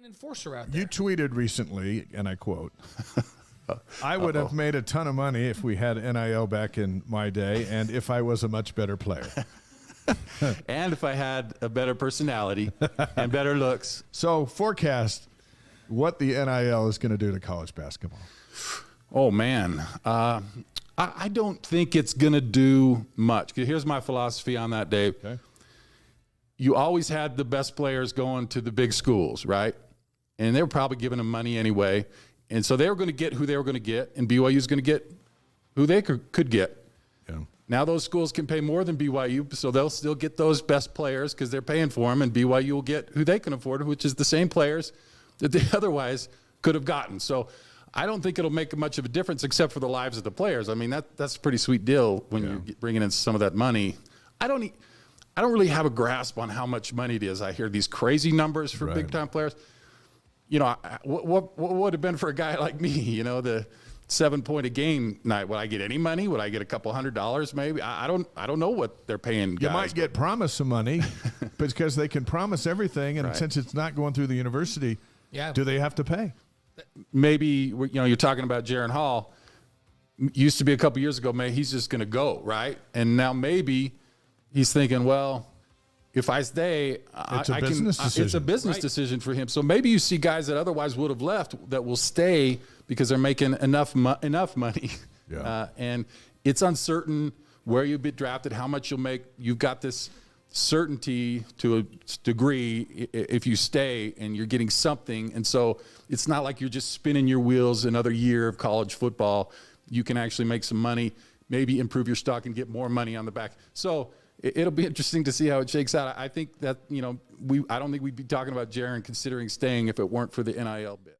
enforcer out there. You tweeted recently, and I quote, I would have made a ton of money if we had NIL back in my day and if I was a much better player. And if I had a better personality and better looks. So forecast what the NIL is going to do to college basketball. Oh, man. I don't think it's going to do much. Here's my philosophy on that, Dave. Okay. You always had the best players going to the big schools, right? And they were probably giving them money anyway. And so they were going to get who they were going to get, and BYU is going to get who they could get. Yeah. Now those schools can pay more than BYU, so they'll still get those best players because they're paying for them, and BYU will get who they can afford, which is the same players that they otherwise could have gotten. So I don't think it'll make much of a difference except for the lives of the players. I mean, that's a pretty sweet deal when you're bringing in some of that money. I don't really have a grasp on how much money it is. I hear these crazy numbers for big-time players. You know, what would have been for a guy like me, you know, the 7-point-a-game night? Would I get any money? Would I get a couple $100 maybe? I don't know what they're paying guys. You might get promised some money because they can promise everything, and since it's not going through the university, do they have to pay? Maybe, you know, you're talking about Jaron Hall. Used to be a couple years ago, man, he's just going to go, right? And now maybe he's thinking, well, if I stay, it's a business decision. It's a business decision for him. So maybe you see guys that otherwise would have left that will stay because they're making enough money. Yeah. And it's uncertain where you'll be drafted, how much you'll make. You've got this certainty to a degree if you stay and you're getting something. And so it's not like you're just spinning your wheels another year of college football. You can actually make some money, maybe improve your stock and get more money on the back. So it'll be interesting to see how it shakes out. I think that, you know, I don't think we'd be talking about Jaron considering staying if it weren't for the NIL bit.